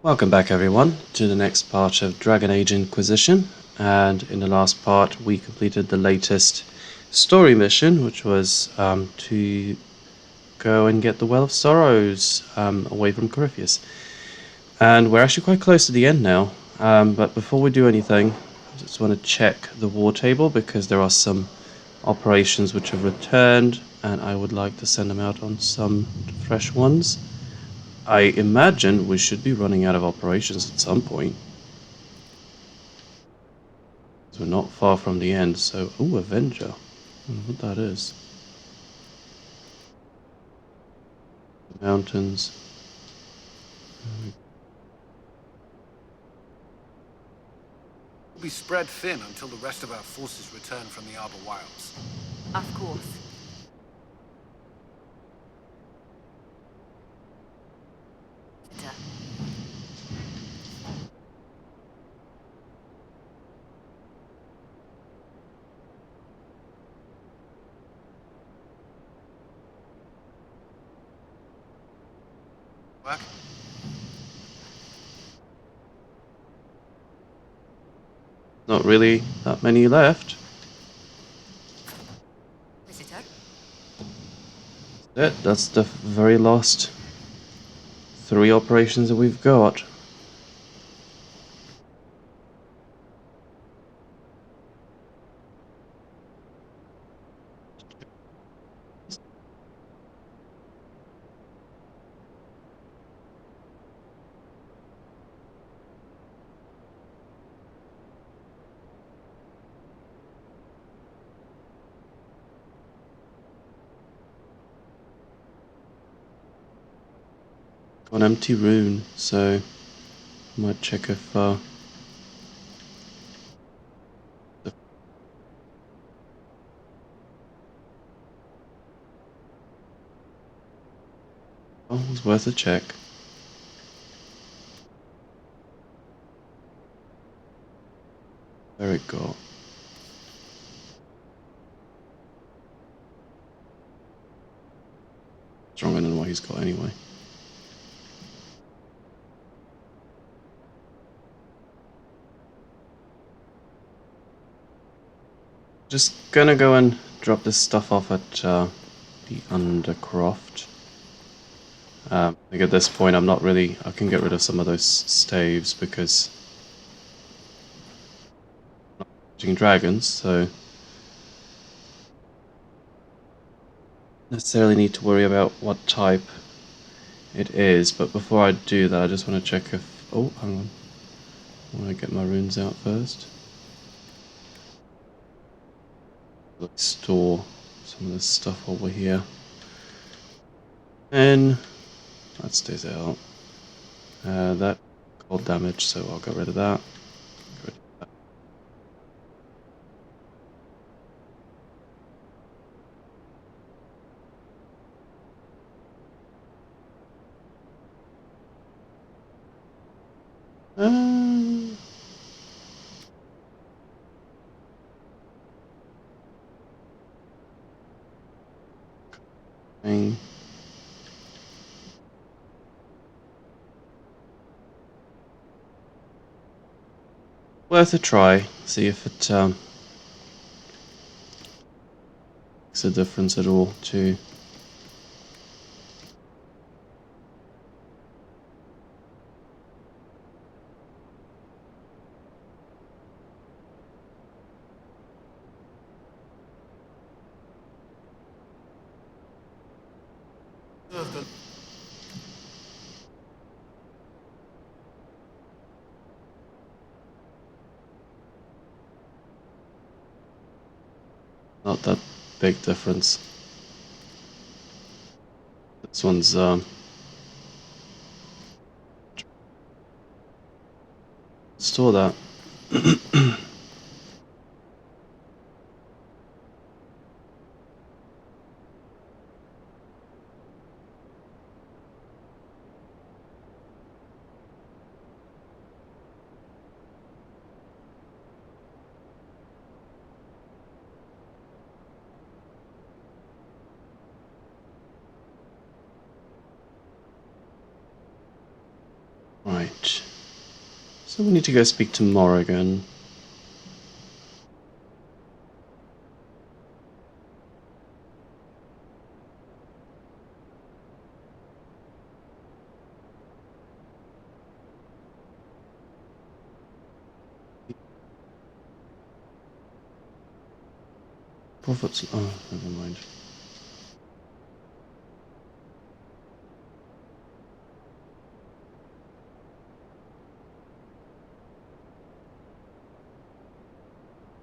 Welcome back everyone to the next part of Dragon Age Inquisition, and in the last part we completed the latest story mission, which was to go and get the Well of Sorrows away from Corypheus. And we're actually quite close to the end now, but before we do anything I just want to check the war table because there are some operations which have returned and I would like to send them out on some fresh ones. I imagine we should be running out of operations at some point. So we're not far from the end, so... Ooh, Avenger. I don't know what that is. Mountains. We'll be spread thin until the rest of our forces return from the Arbor Wilds. Of course. Work? Not really that many left. Visitor? That's the very last 3 operations that we've got. Got an empty rune, so I might check if oh, it's worth a check. There we go. Stronger than what he's got anyway. Just gonna go and drop this stuff off at the Undercroft. I think at this point I'm not really... I can get rid of some of those staves because I'm not catching dragons, so necessarily need to worry about what type it is. But before I do that, I just want to check if... Oh, hang on. I want to get my runes out first. Let's store some of this stuff over here. And that stays out. That cold damage, so I'll get rid of that. Get rid of that. Thing. Worth a try. See if it makes a difference at all to... Not that big difference. This one's store that. Right. Right. So we need to go speak to Morrigan. Prophets. Oh, never mind.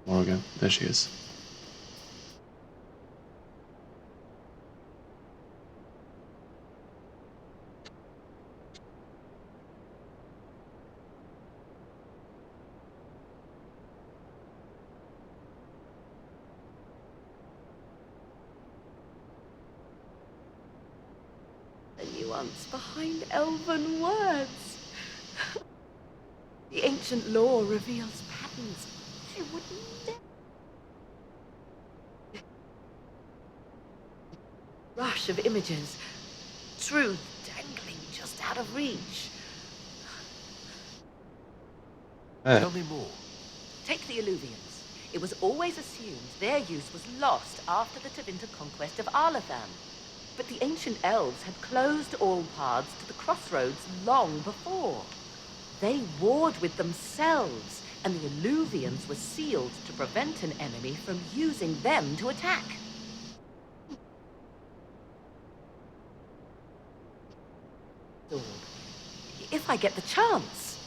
Morrigan. There she is. The nuance behind elven words. The ancient lore reveals patterns I would never. Rush of images, truth dangling just out of reach. Tell me more. Take the Alluvians. It was always assumed their use was lost after the Tevinter conquest of Arlathan. But the ancient elves had closed all paths to the crossroads long before. They warred with themselves, and the Alluvians were sealed to prevent an enemy from using them to attack. If I get the chance.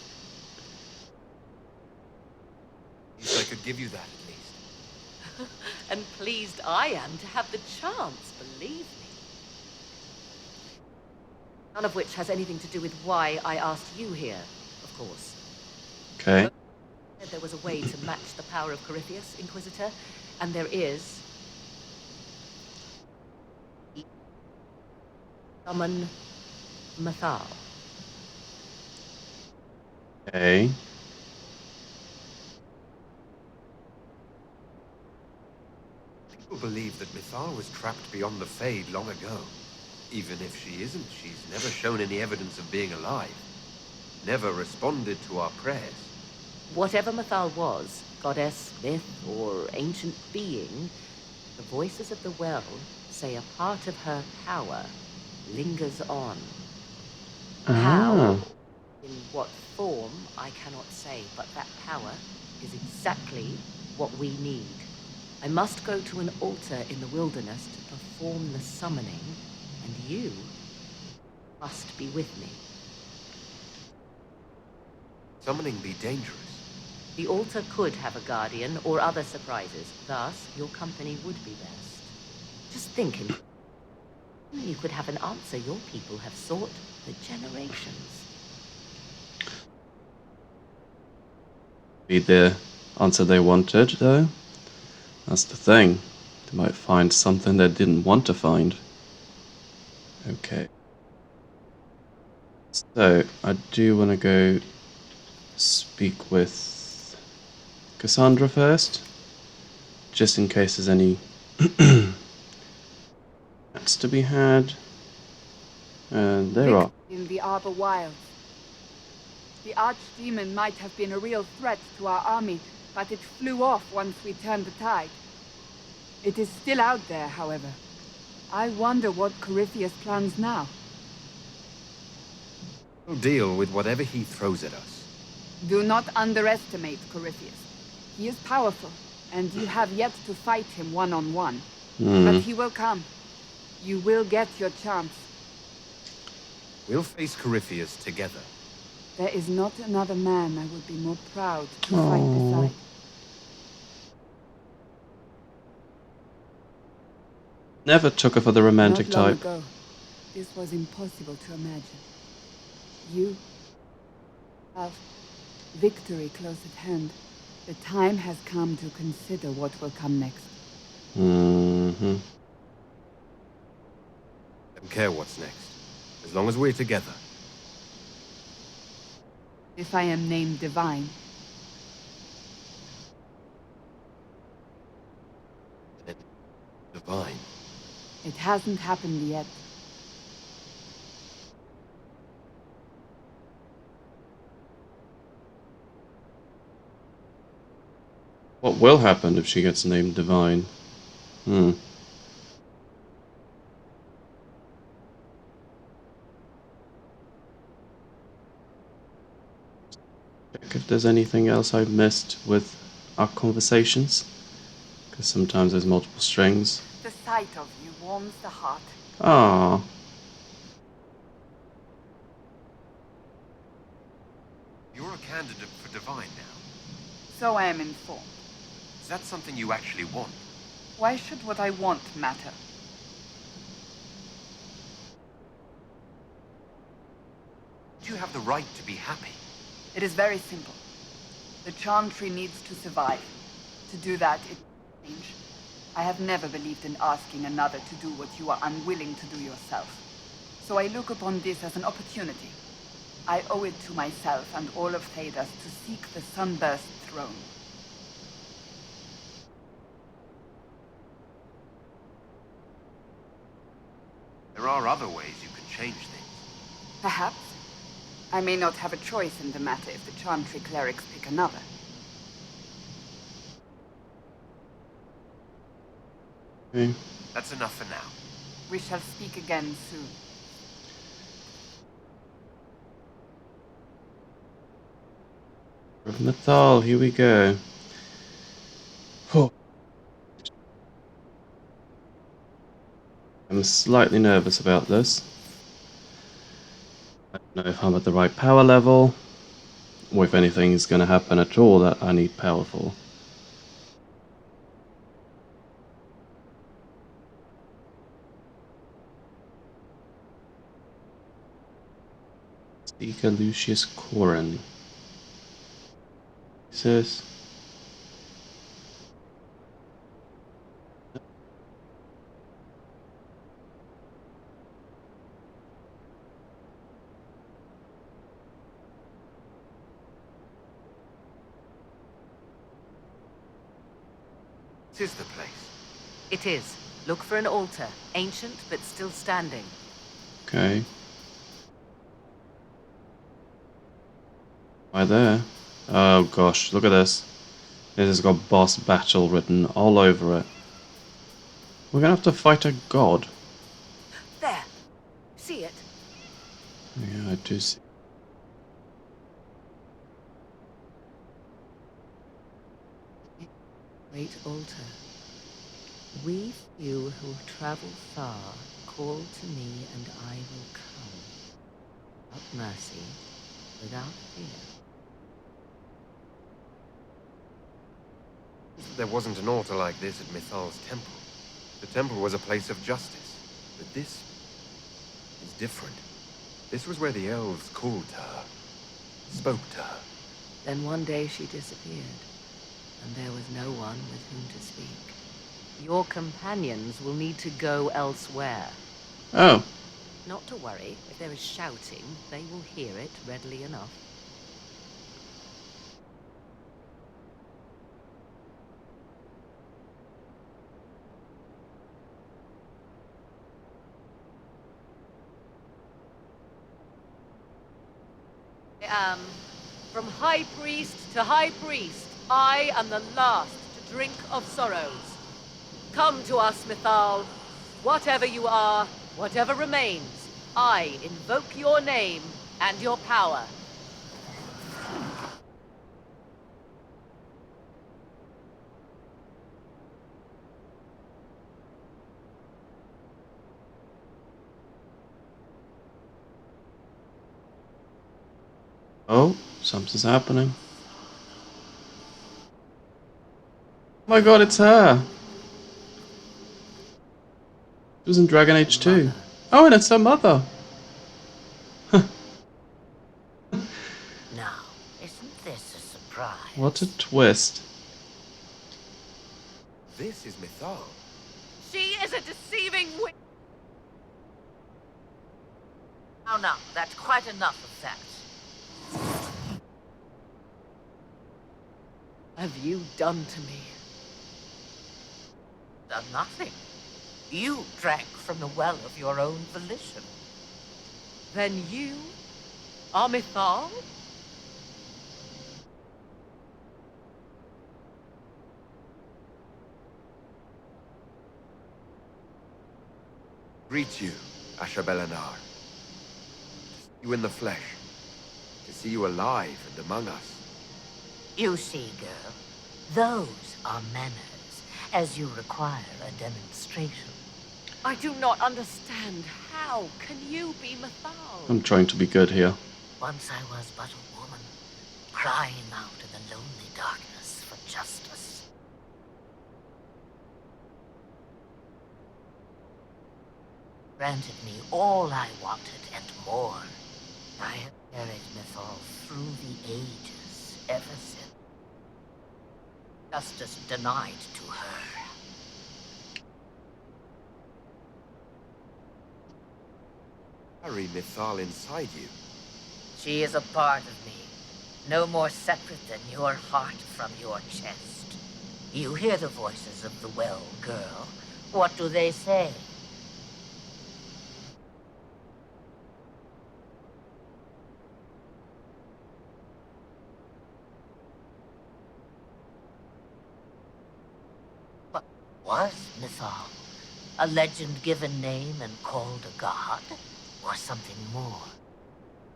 If I could give you that at least. And pleased I am to have the chance, believe me. None of which has anything to do with why I asked you here, of course. Okay. There was a way to match the power of Corypheus, Inquisitor, and there is. Summon Mathal. Okay. People believe that Mythal was trapped beyond the Fade long ago. Even if she isn't, she's never shown any evidence of being alive. Never responded to our prayers. Whatever Mathal was, goddess, myth, or ancient being, the voices of the well say a part of her power lingers on. How, in what form, I cannot say, but that power is exactly what we need. I must go to an altar in the wilderness to perform the summoning, and you must be with me. Summoning be dangerous. The altar could have a guardian or other surprises, thus your company would be best. Just thinking, you could have an answer your people have sought for generations. Be the answer they wanted, though. That's the thing. They might find something they didn't want to find. Okay. So, I do want to go speak with Cassandra first, just in case there's any chats to be had. And there are. In the Arbor Wilds. The archdemon might have been a real threat to our army, but it flew off once we turned the tide. It is still out there, however. I wonder what Corypheus plans now. We'll deal with whatever he throws at us. Do not underestimate Corypheus. He is powerful, and you have yet to fight him one-on-one. But he will come. You will get your chance. We'll face Corypheus together. There is not another man I would be more proud to fight beside. Never took her for the romantic Not long type. ago, this was impossible to imagine. You have victory close at hand. The time has come to consider what will come next. Mm-hmm. Don't care what's next, as long as we're together. If I am named Divine, Divine. it hasn't happened yet. What will happen if she gets named divine? Check if there's anything else I've missed with our conversations, because sometimes there's multiple strings. The sight of you warms the heart. Ah, You're a candidate for divine now. So I am informed. Is that something you actually want? Why should what I want matter? Do you have the right to be happy? It is very simple. The Chantry needs to survive. To do that, it must change. I have never believed in asking another to do what you are unwilling to do yourself. So I look upon this as an opportunity. I owe it to myself and all of Thedas to seek the Sunburst throne. There are other ways you can change things. Perhaps. I may not have a choice in the matter if the Chantry clerics pick another. okay. That's enough for now. We shall speak again soon. Nathal, here we go. Oh. I'm slightly nervous about this. I don't know if I'm at the right power level, or if anything is going to happen at all that I need power for. Speaker Lucius Corin. Sis. This is the place. It is. Look for an altar. Ancient, but still standing. Okay. Why there? Oh gosh, look at this. This has got boss battle written all over it. We're gonna have to fight a god. There. See it? Yeah, I do see. Great altar. We few who travel far, call to me and I will come. Without mercy, without fear. There wasn't an altar like this at Mithal's temple. The temple was a place of justice. But this is different. This was where the elves called to her, spoke to her. Then one day she disappeared, and there was no one with whom to speak. Your companions will need to go elsewhere. Oh, Not to worry, if there is shouting, they will hear it readily enough. I am. From High Priest to High Priest, I am the last to drink of sorrows. Come to us, Mithal. Whatever you are, whatever remains, I invoke your name and your power. oh, something's happening. Oh my god, it's her! She was in Dragon Age 2. Mother. Oh, and it's her mother! Now, isn't this a surprise? What a twist. This is Mithal. She is a deceiving witch. Oh no, that's quite enough of that. Have you done to me? Done nothing. You drank from the well of your own volition. Then you are Mithal? Greet you, Ashabelenar. To see you in the flesh. To see you alive and among us. You see, girl, those are manners, as you require a demonstration. I do not understand. How can you be Mythal? I'm trying to be good here. Once I was but a woman, crying out in the lonely darkness for justice. Granted me all I wanted and more. I have carried Mythal through the ages ever since. Justice denied to her. Carry Mythal inside you. She is a part of me, no more separate than your heart from your chest. You hear the voices of the well, girl. What do they say? What was Mythal? A legend-given name and called a god? Or something more?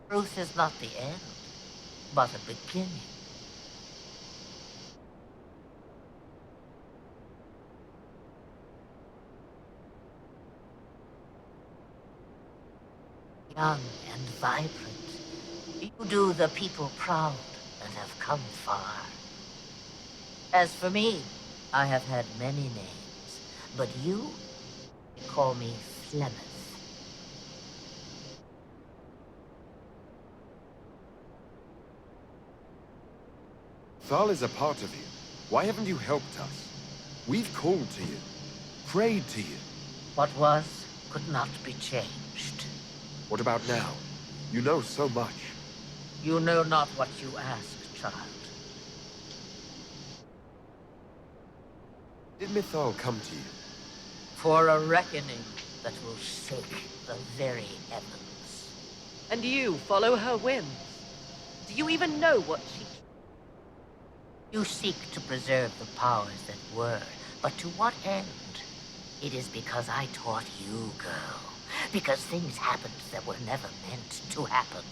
Truth is not the end, but a beginning. Young and vibrant, you do the people proud and have come far. As for me, I have had many names, but you call me Flemeth. Mythal is a part of you. Why haven't you helped us? We've called to you. Prayed to you. What was could not be changed. What about now? You know so much. You know not what you ask, child. Did Mythal come to you? For a reckoning that will shake the very heavens. And you follow her whims. Do you even know what she... You seek to preserve the powers that were, but to what end? It is because I taught you, girl. Because things happened that were never meant to happen.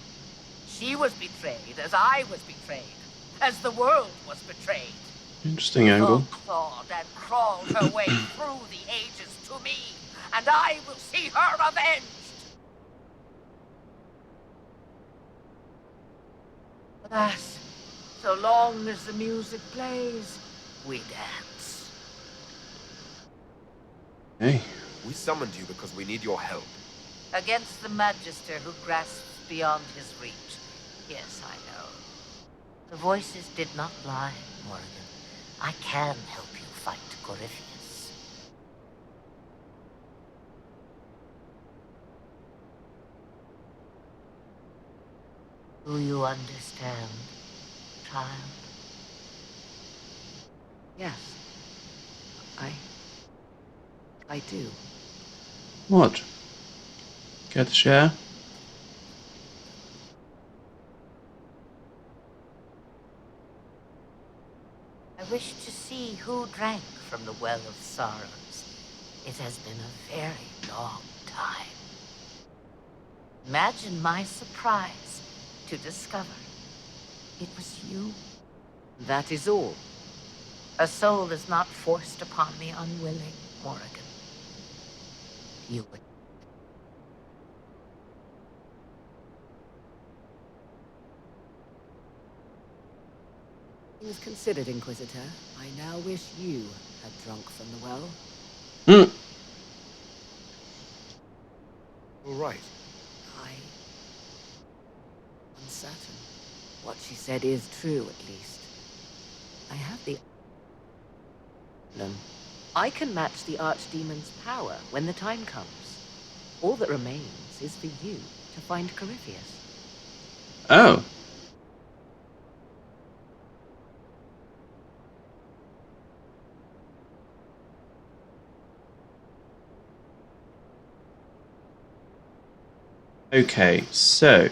She was betrayed as I was betrayed. As the world was betrayed. Interesting angle. Clawed and crawled her way through the ages to me, and I will see her avenged. Alas, so long as the music plays, we dance. Hey. We summoned you because we need your help. Against the Magister who grasps beyond his reach. Yes, I know. The voices did not lie, Morrigan. I can help you fight Corypheus. Do you understand, child? Yes. I do. What? Get the share? I wish to see who drank from the Well of Sorrows. It has been a very long time. Imagine my surprise to discover it was you. That is all. A soul is not forced upon me unwilling, Morrigan. You would. Things considered, Inquisitor, I now wish you had drunk from the well. Hmm. All right. Uncertain. What she said is true, at least. I have the... I can match the Archdemon's power when the time comes. All that remains is for you to find Corypheus. Oh. Okay, so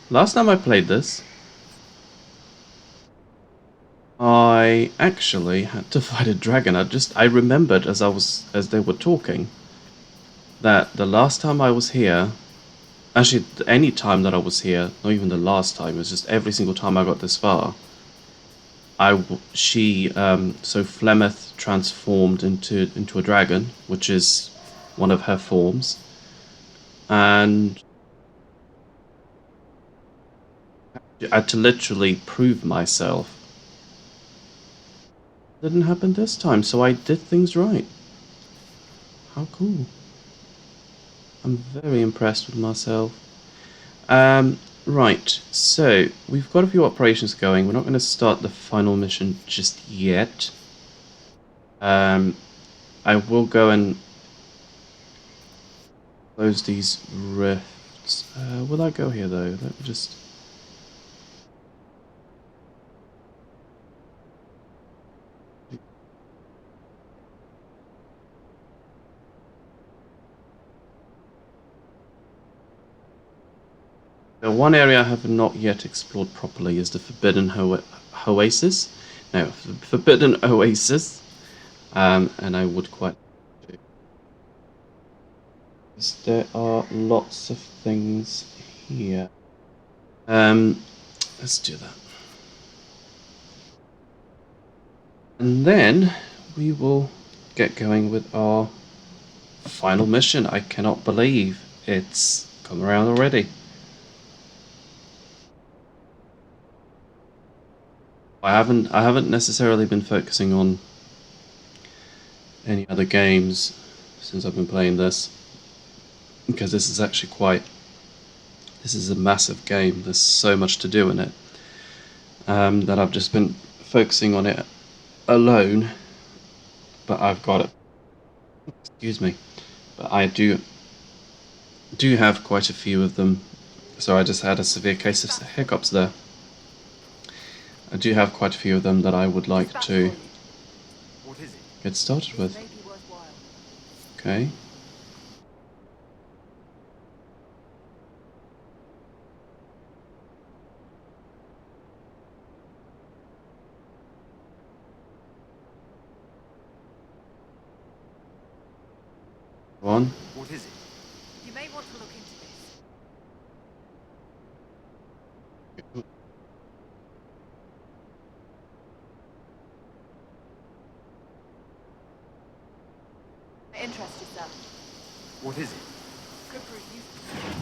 last time I played this, I actually had to fight a dragon. I remembered as they were talking that the last time I was here, actually any time that I was here, not even the last time, it was just every single time I got this far, so Flemeth transformed into a dragon, which is one of her forms, and I had to literally prove myself. Didn't happen this time, so I did things right. How cool. I'm very impressed with myself. Right, so we've got a few operations going. We're not going to start the final mission just yet. I will go and close these rifts. Will I go here though? Let me just... The one area I have not yet explored properly is the Forbidden Oasis. No, Forbidden Oasis. And I would quite... There are lots of things here. Let's do that. And then we will get going with our final mission. I cannot believe it's come around already. I haven't necessarily been focusing on any other games since I've been playing this, because this is actually this is a massive game. There's so much to do in it, that I've just been focusing on it alone. But I've got it. Excuse me. But I do have quite a few of them. So I just had a severe case of hiccups there. I do have quite a few of them that I would like to What is it? get started with. Okay. One. What is it? You may want to look into this. Interest yourself. What is it? Could prove useful.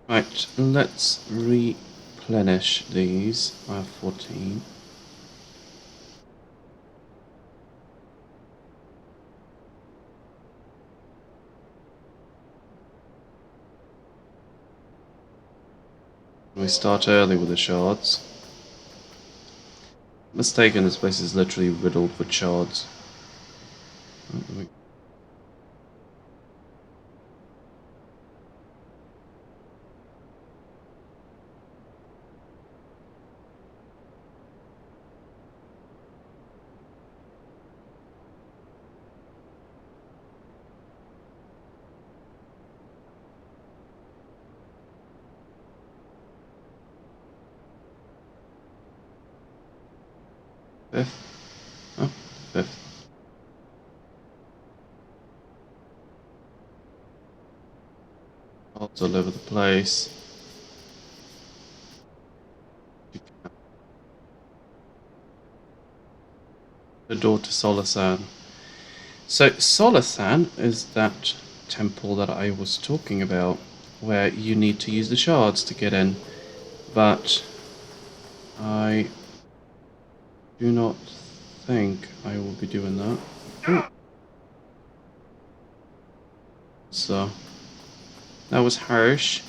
Right, let's replenish these. I have 14. We start early with the shards. Mistaken, this place is literally riddled with shards. Fifth? Oh, fifth. Shards all over the place. The door to Solasan. So Solasan is that temple that I was talking about, where you need to use the shards to get in, but I do not think I will be doing that. Ooh. So that was harsh.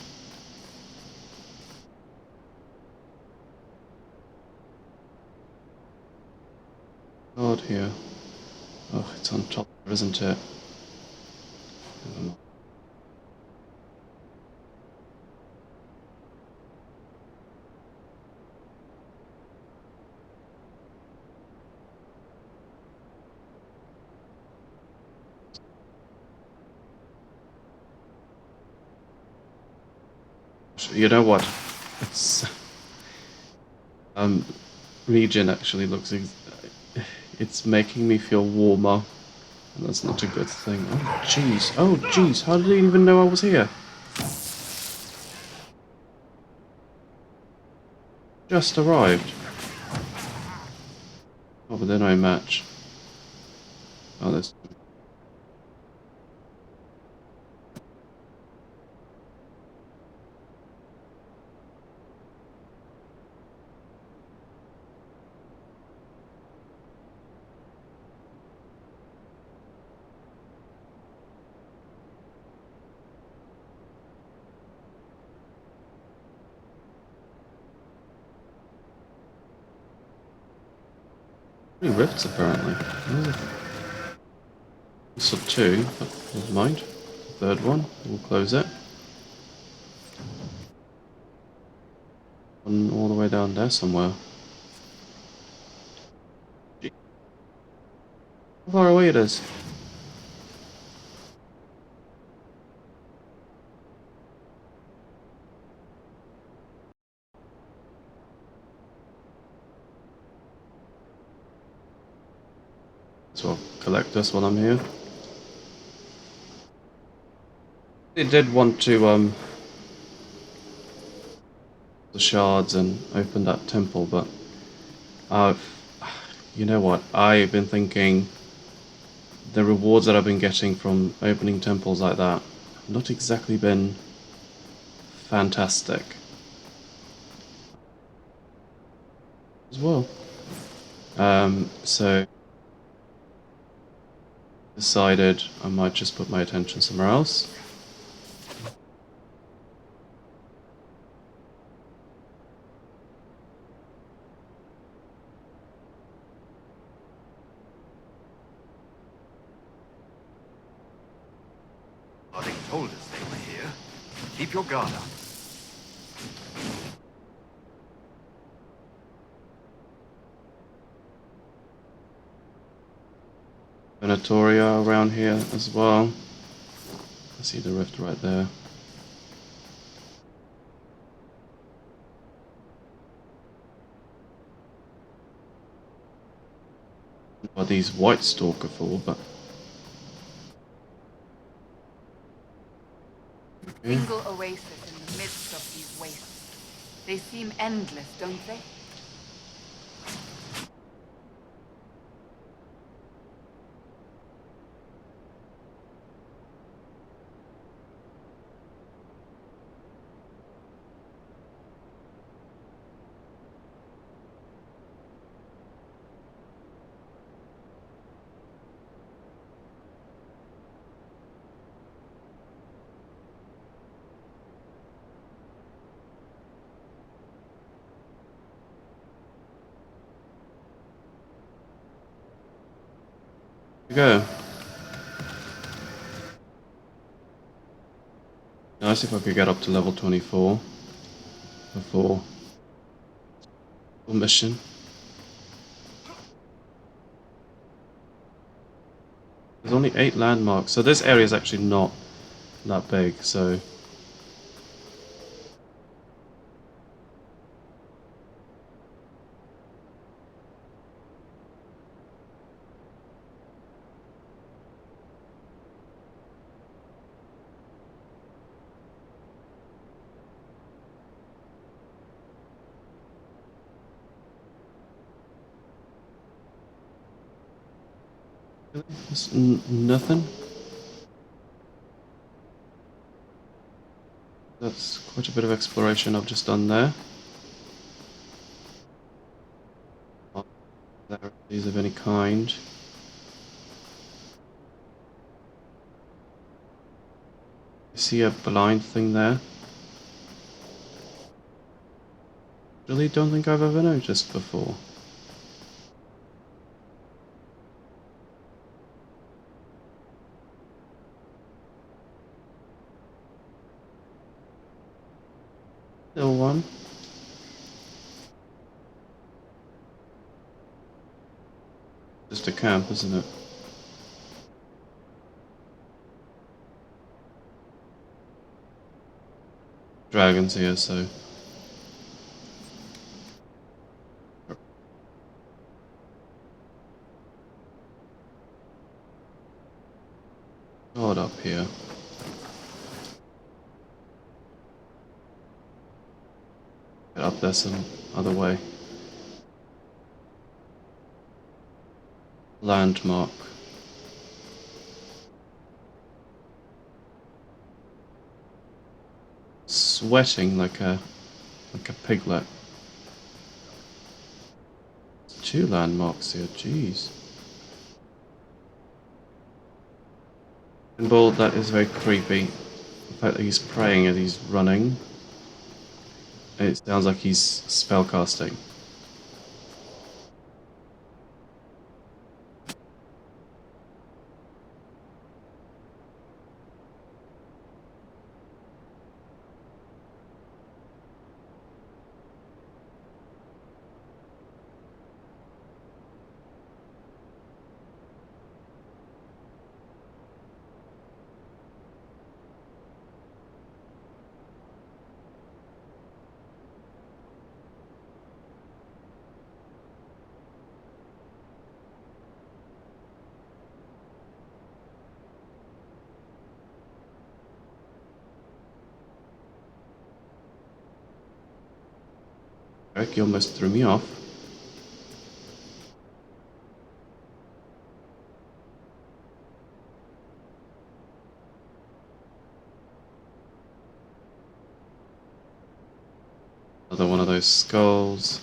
God here. Oh, it's on top, isn't it? Never mind. You know what? It's region actually looks... It's making me feel warmer. And that's not a good thing. Oh, jeez. Oh, jeez. How did he even know I was here? Just arrived. Oh, but then I match. Oh, there's... three rifts, apparently. Oh. So two, but never mind. Third one, we'll close it. One all the way down there somewhere. How far away it is. So I'll collect this while I'm here. They did want to the shards and open that temple, but you know what? I've been thinking the rewards that I've been getting from opening temples like that have not exactly been fantastic as well. So decided I might just put my attention somewhere else. Harding told us they were here. Keep your guard up. Venatoria around here as well. I see the rift right there. What these white stalker for, but okay. Single oasis in the midst of these wastes. They seem endless, don't they? We go. Nice if I could get up to level 24 before full mission. There's only 8 landmarks, so this area is actually not that big, so... There's nothing? That's quite a bit of exploration I've just done there. These of any kind. I see a blind thing there. Really don't think I've ever noticed before. Still one. Just a camp, isn't it? Dragons here, so... Hold up here. Get up there some other way. Landmark. Sweating like a piglet. 2 landmarks here, jeez. Symbol, that is very creepy. The fact that he's praying as he's running. It sounds like he's spellcasting. Eric, you almost threw me off. Another one of those skulls.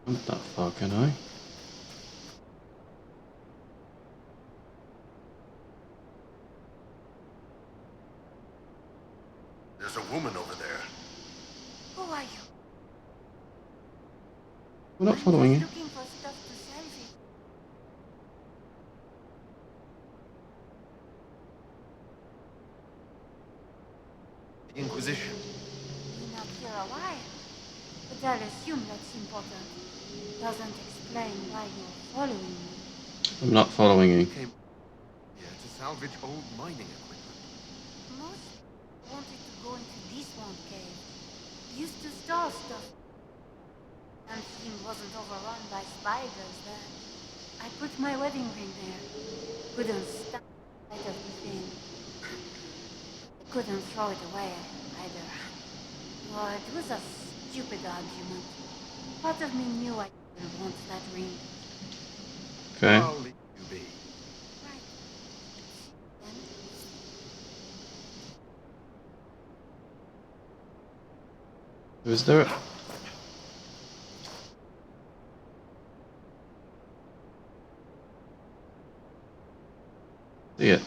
Not that far, can I? There's a woman over there. Who are you? We're not following you. Looking for stuff to salvage. The Inquisition. Been up here a while. But I'll assume that's important. Doesn't explain why you're following me. I'm not following you. Came here to salvage old mining equipment. Most wanted to go into this one cave. Used to store stuff. And thing wasn't overrun by spiders then. I put my wedding ring there. Couldn't stand the sight of the thing. I couldn't throw it away either. Oh, it was a stupid argument. Part of me knew I didn't want that ring. Okay. I'll leave you be. Right. Then Is there? See it.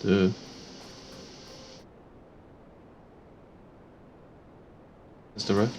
Duh. Is the rift?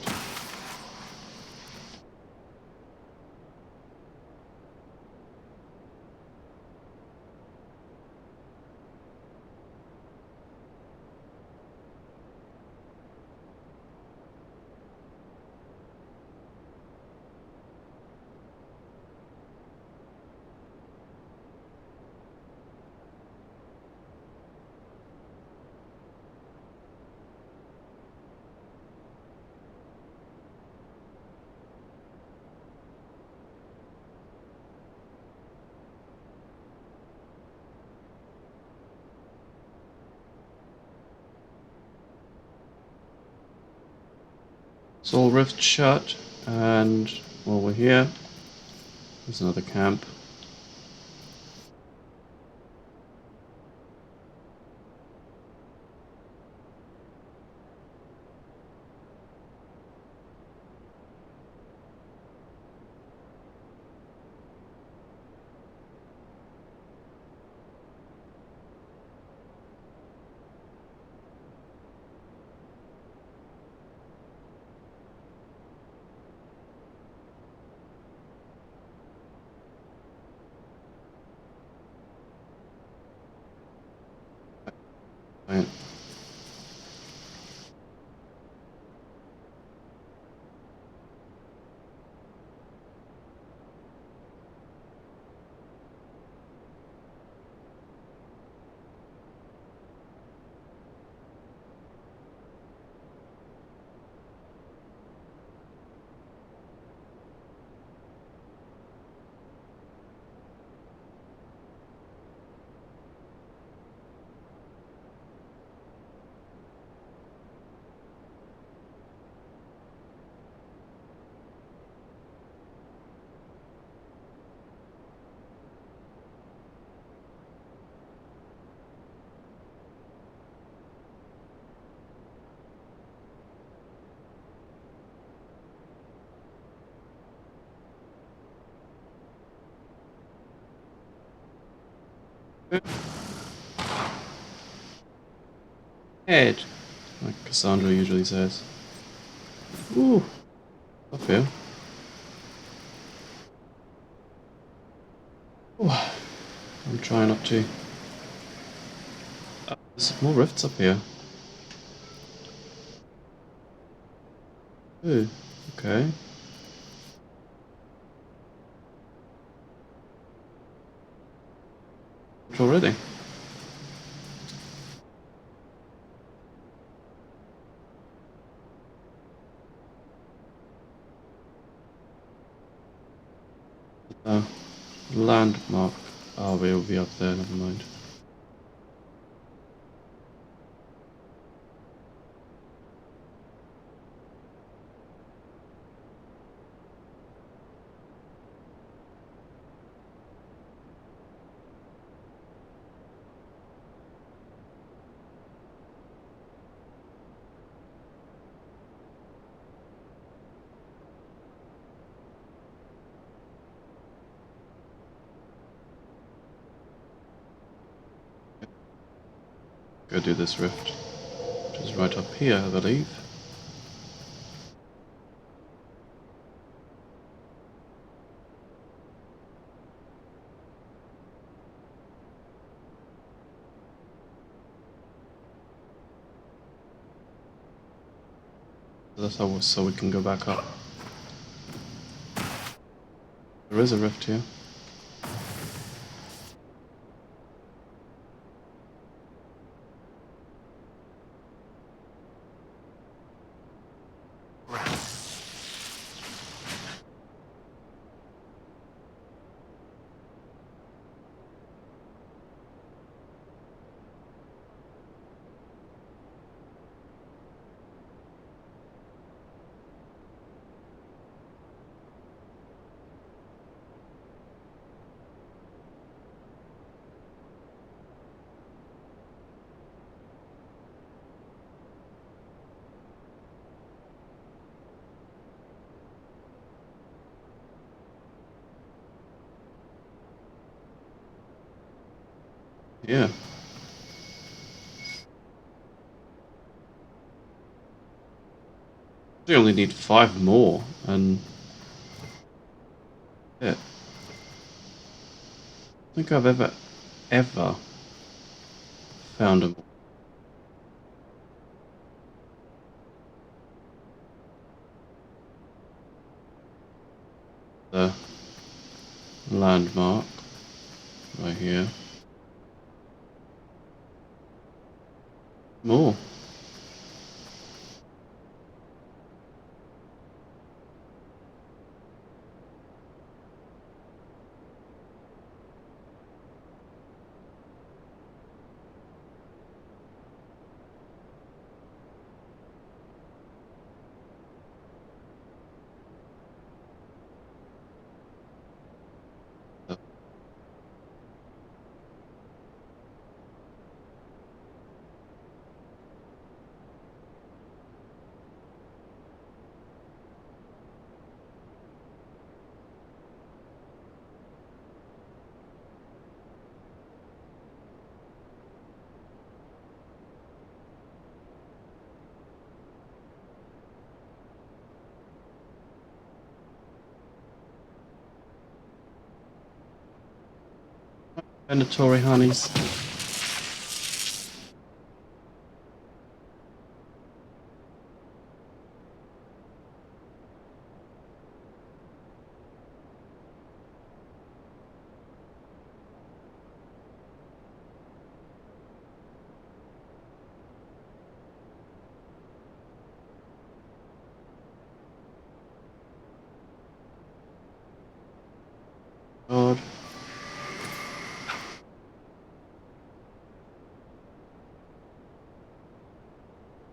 Is all rift shut? And while we're here, there's another camp. Right. Head, like Cassandra usually says. Ooh, up here. Ooh, I'm trying not to. There's more rifts up here. Ooh, okay. Already. Landmark. Oh, we'll be up there, never mind. Go do this rift, which is right up here, I believe. That's how so we can go back up. There is a rift here. Yeah. We only need 5 more, and yeah. I don't think I've ever found a the landmark right here. More. Mandatory honeys. God.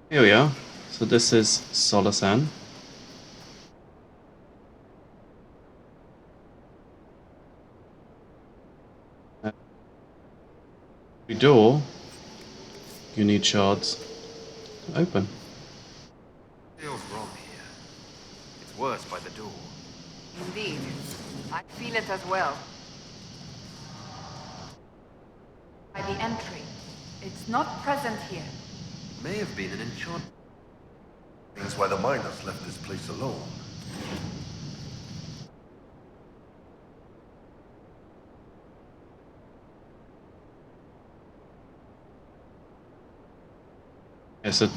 Here we are. So this is Solasan. Every door you need shards to open. Feels wrong here. It's worse by the door. Indeed. I feel it as well. By the entry. It's not present here. May have been an enchantment. That's why the miners left this place alone. Yes, it.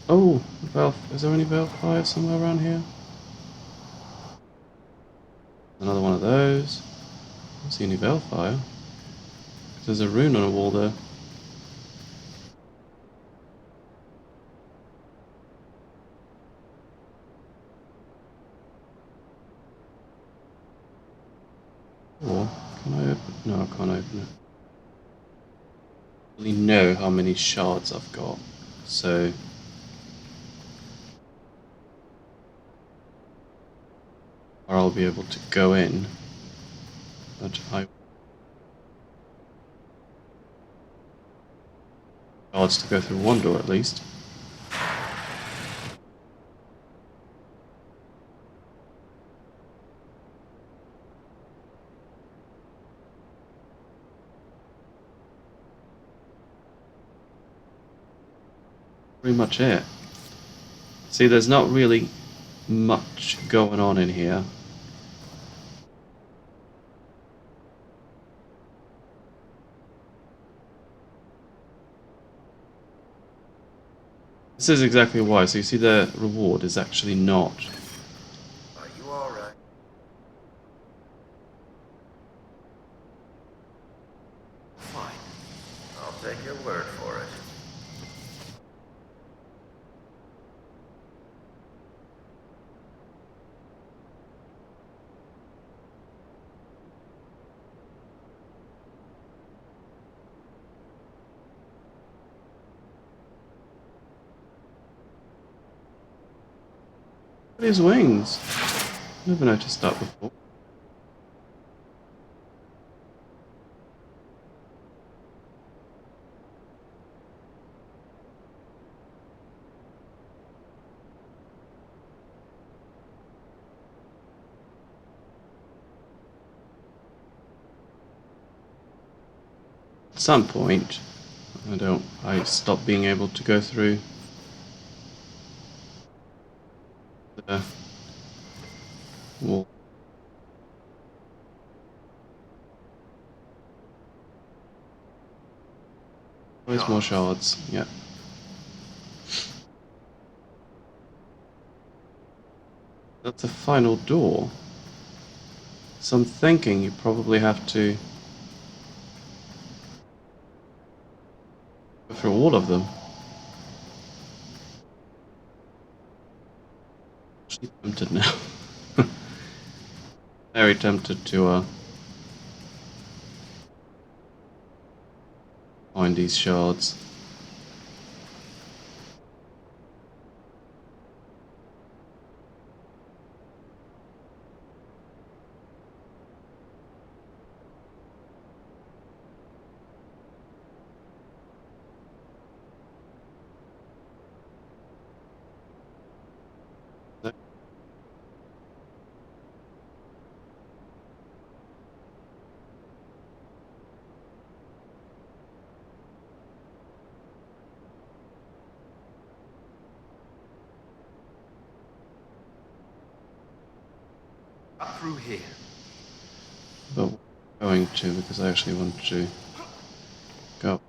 Oh, Valve. Is there any Valve fire somewhere around here? Another one of those. I don't see any Valve fire. There's a rune on a wall there. Or can I open? No, I can't open it. I really know how many shards I've got, so or I'll be able to go in. But I shards to go through one door at least. Pretty much it. See, there's not really much going on in here. This is exactly why. So you see the reward is actually not. Are you alright? Fine. I'll take your word for it. What are his wings? Never noticed that before. At some point, I stopped being able to go through the wall. Where's more shards? Yeah. That's a final door. So I'm thinking you probably have to go through all of them. Actually tempted now. Very tempted to find these shards. Up through here. But going to, because I actually want to go.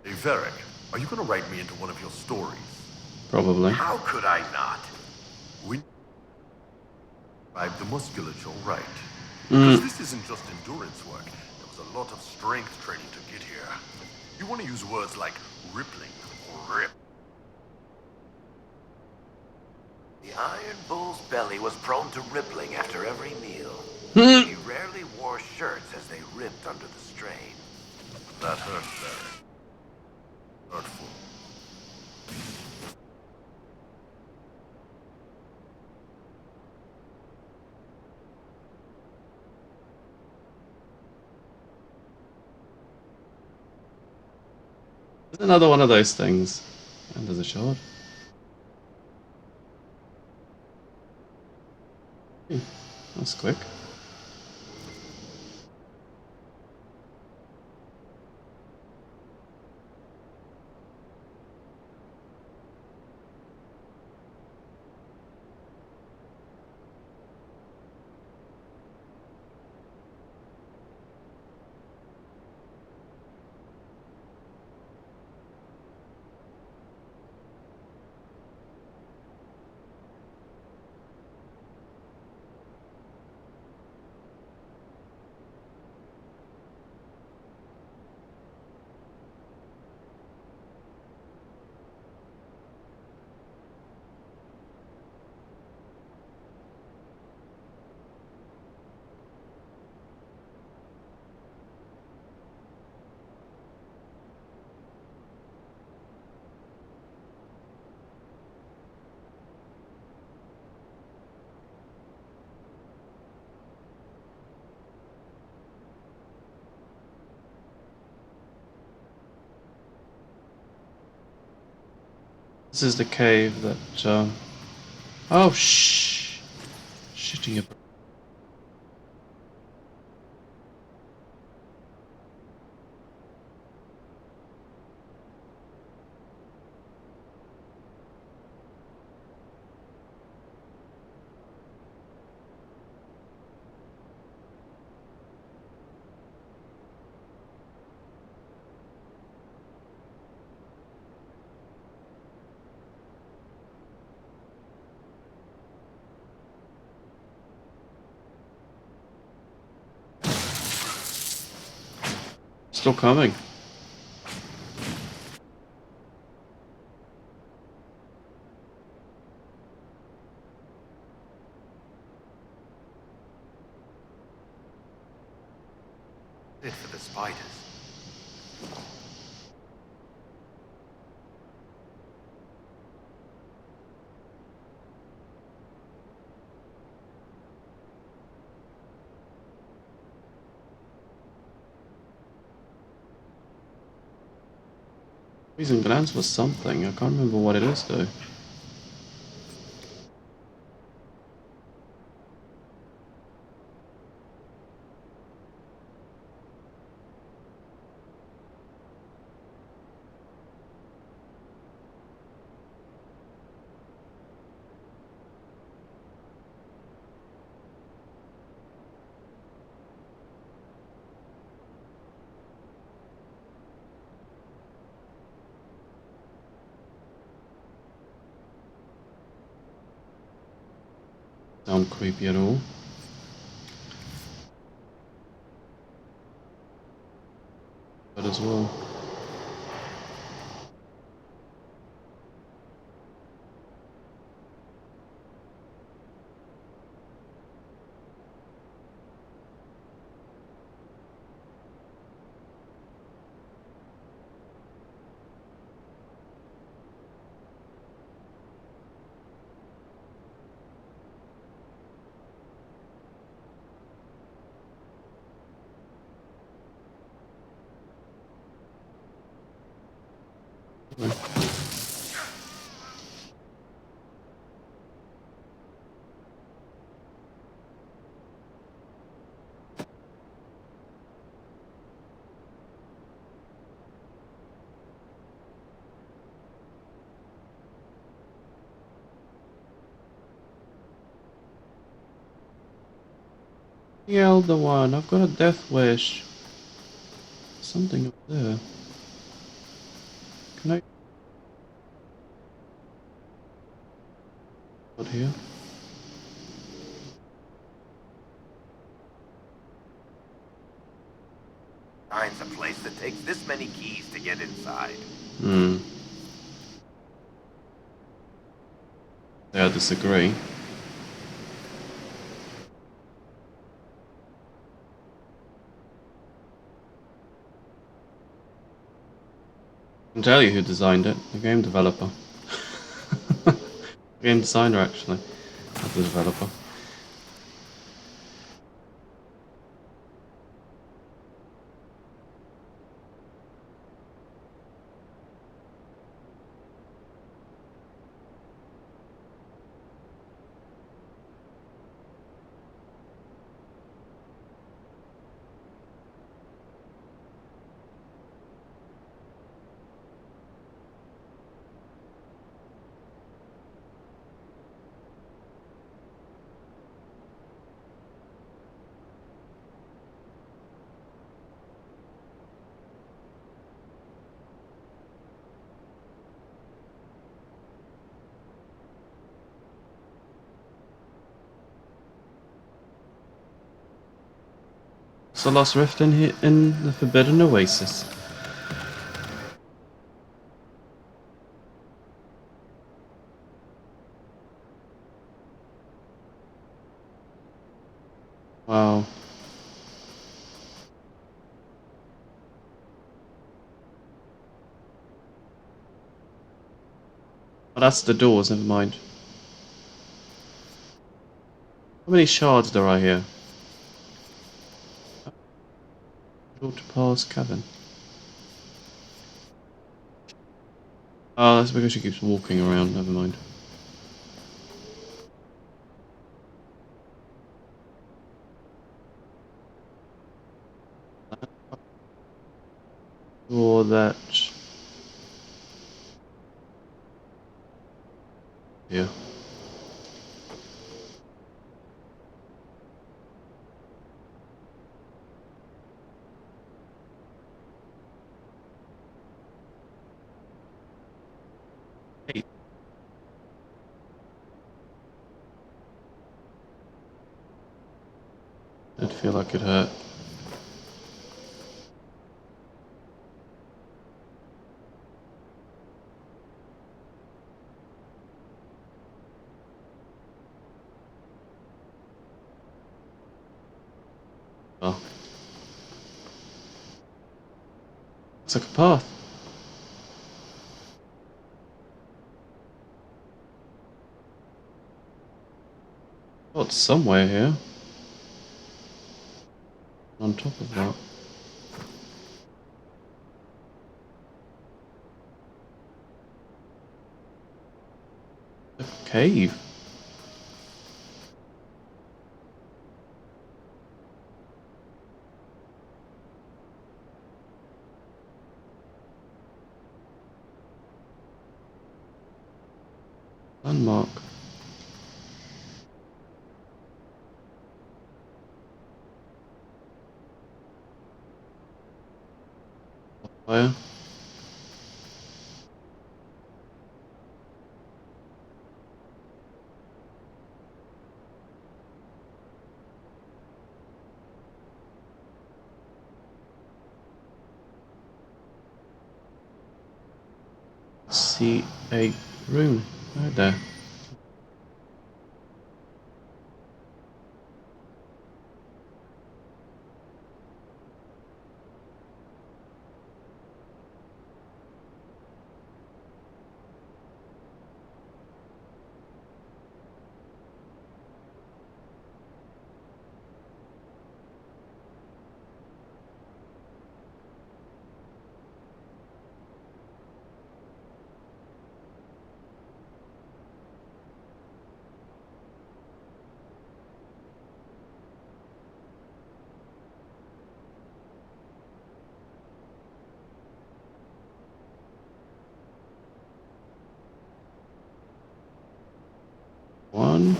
Hey, Varric, are you gonna write me into one of your stories? Probably. How could I not? We describe the musculature, right? Because this isn't just endurance work. There was a lot of strength training to get here. You want to use words like rippling or rip. The Iron Bull's belly was prone to rippling after every meal. Mm. He rarely wore shirts as they ripped under the strain. That hurts, Varric. Hurtful. It's another one of those things. And there's a shard. That's quick. This is the cave that. Oh, shh! Shitting a. Still coming. It for the spiders. Poison glands was something. I can't remember what it is though. Sound creepy at all. But as well. The Elder One, I've got a death wish. Something up there. Can I... Out here? Finds a place that takes this many keys to get inside. Hmm. Yeah, I disagree. I can tell you who designed it. The game developer. Game designer, actually. Not the developer. It's the Lost Rift in here in the Forbidden Oasis. Wow. Oh, that's the doors, never mind. How many shards there are here? Door to Paul's cabin. Oh, that's because she keeps walking around, never mind. Or that... Yeah. Hey. Did feel like it hurt. Oh. It's like a path. Oh, it's somewhere here. On top of that. A cave. Landmark. Fire. See a room right there. One.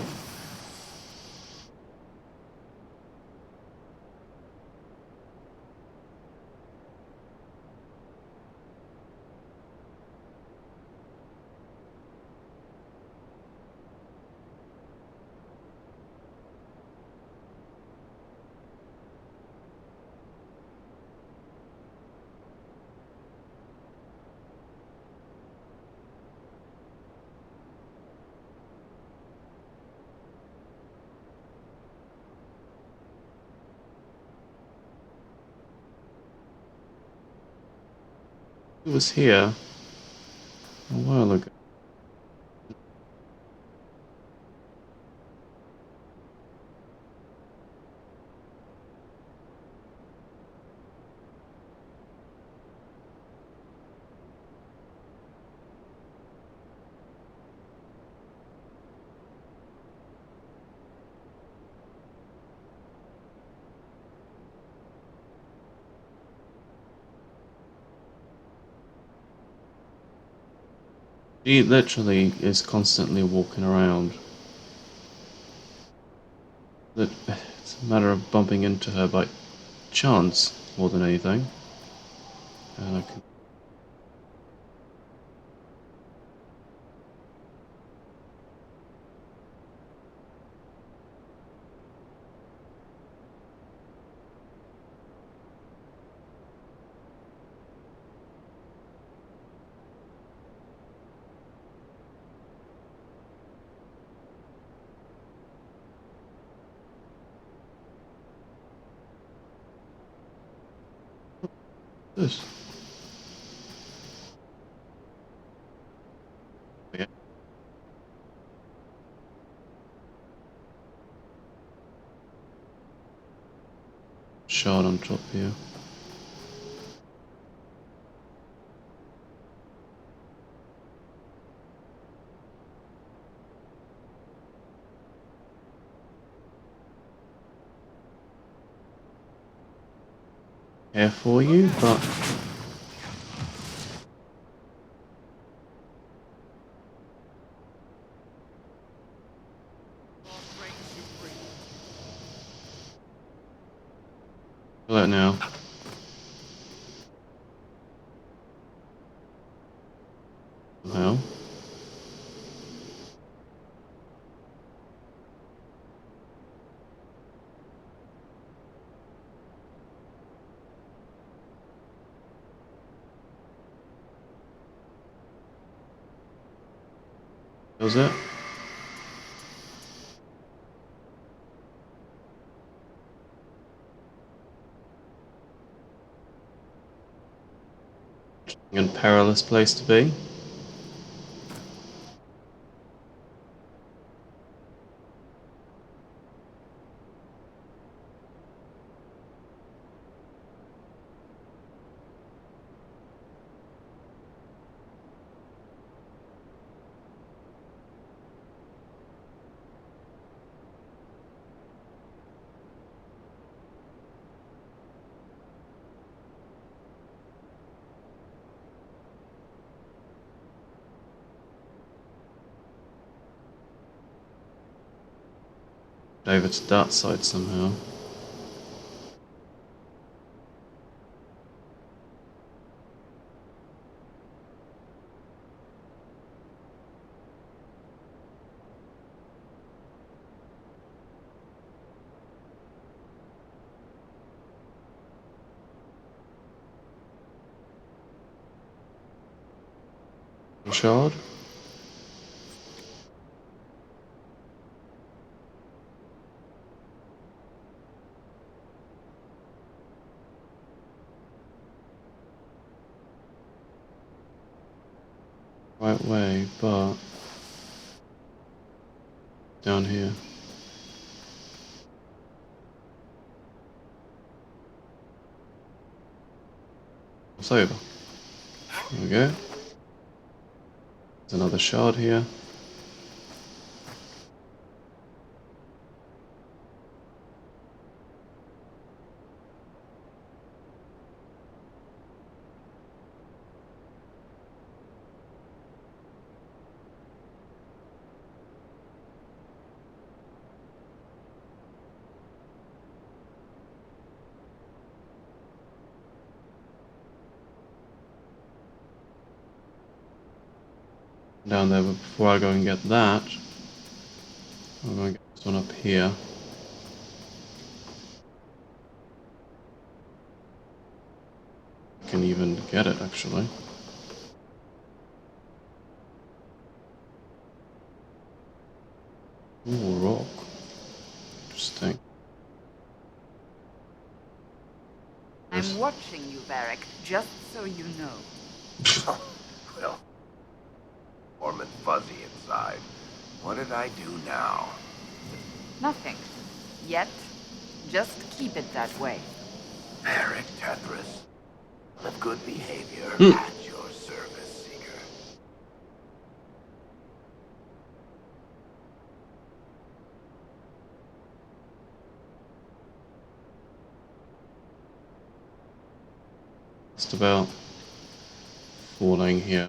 He was here a while ago. She literally is constantly walking around. It's a matter of bumping into her by chance more than anything. And I can... This. Yeah. Shard on top here. Here for you, but kill it now. Somehow. Does it? And perilous place to be. Over to that side somehow. Shard. Right way, but down here. It's over. There we go. There's another shard here. Down there, but before I go and get that, I'm going to get this one up here. I can even get it actually. Ooh, rock. Interesting. I'm watching you, Varric, just so you know. Well, warm and fuzzy inside. What did I do now? Nothing. Yet. Just keep it that way. Eric Tetris. Of good behavior Hmm. at your service, Seeker. Just about falling here.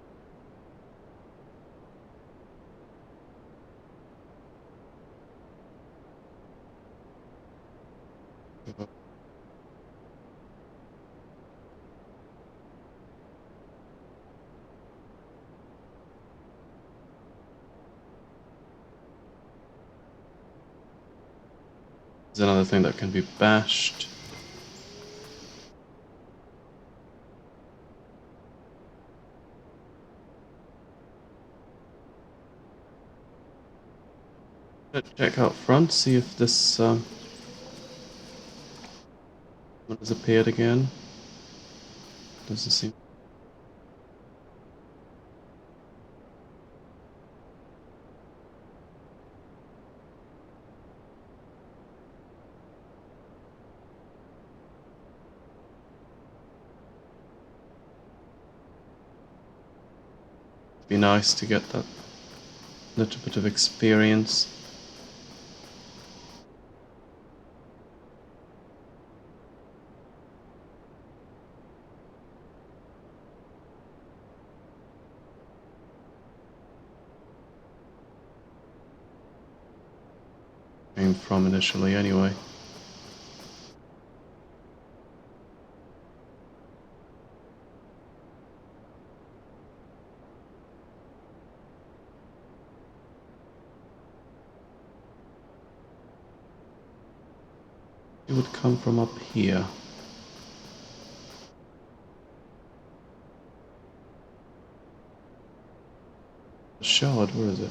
There's another thing that can be bashed. Let's check out front, see if this one has appeared again. Doesn't seem. Be nice to get that little bit of experience. Came from initially anyway. It would come from up here. Shard, where is it?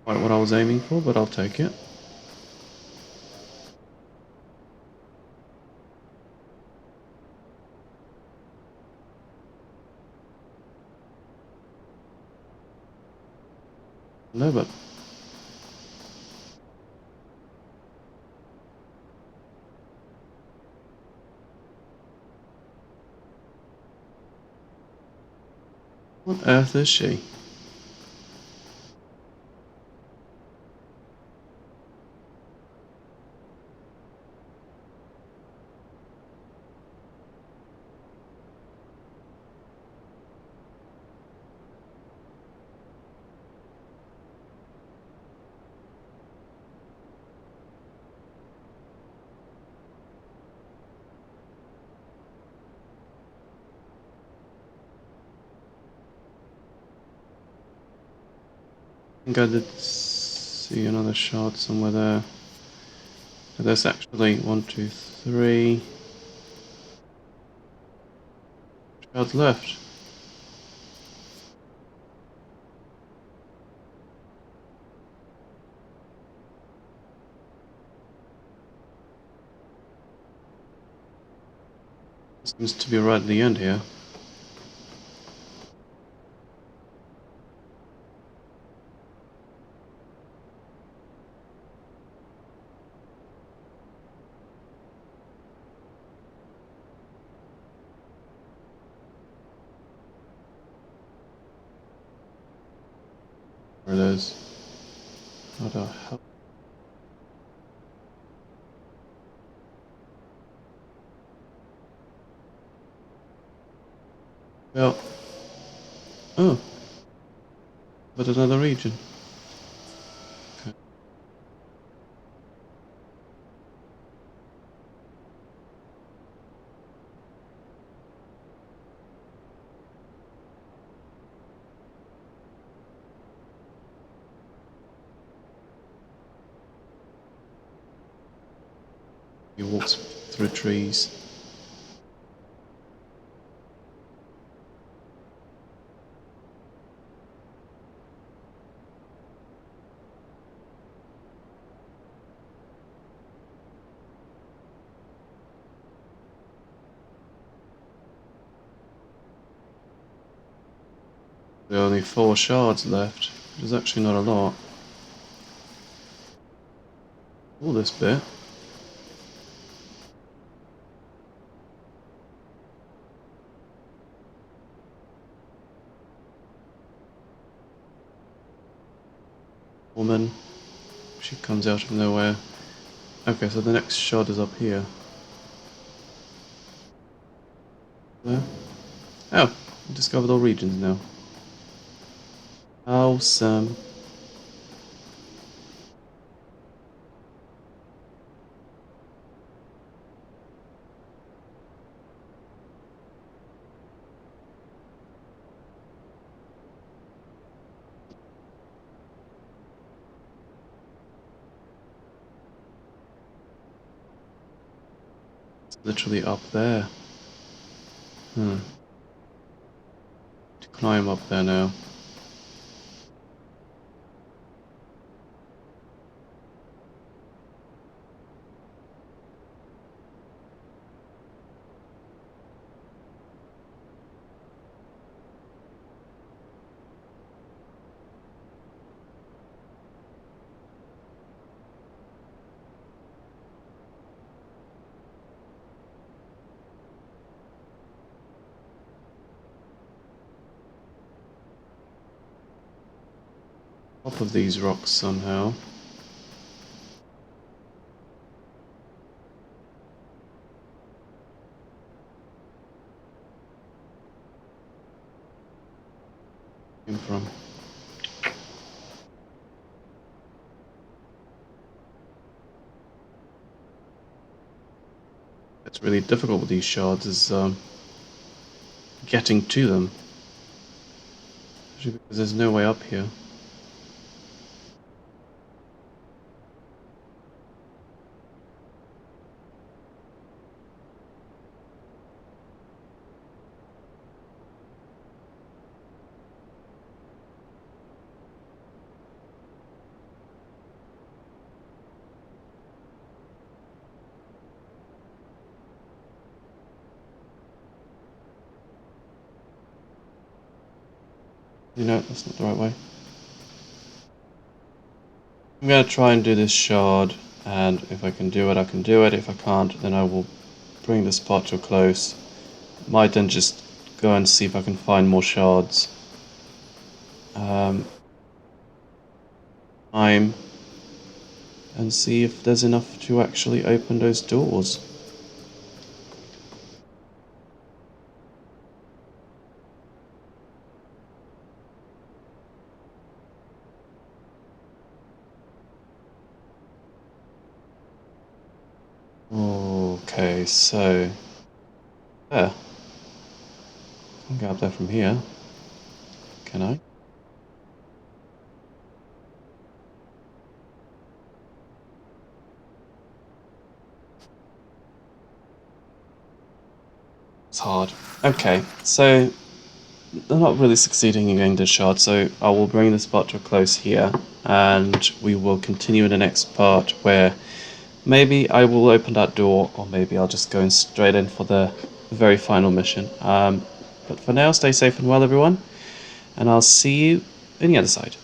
Quite what I was aiming for, but I'll take it. No, but what on earth is she? I think I did see another shard somewhere there. There's actually 1, 2, 3 shards left. Seems to be right at the end here. Where it is. How the hell? Well, oh, but another region. Okay. He walks through trees. There are only 4 shards left, which is actually not a lot. All this bit. Woman. She comes out of nowhere. Okay, so the next shard is up here. There. Oh, we discovered all regions now. Awesome. It's literally up there. To climb up there now. Top of these rocks somehow. Came from. It's really difficult with these shards is getting to them. Especially because there's no way up here. You know, that's not the right way. I'm gonna try and do this shard, and if I can do it, I can do it. If I can't, then I will bring this part to a close. Might then just go and see if I can find more shards. Time and see if there's enough to actually open those doors. Okay, so there. I can get up there from here. Can I? It's hard. Okay, so I'm not really succeeding in getting this shard, so I will bring this part to a close here, and we will continue in the next part where maybe I will open that door, or maybe I'll just go in straight in for the very final mission. But for now, stay safe and well, everyone, and I'll see you on the other side.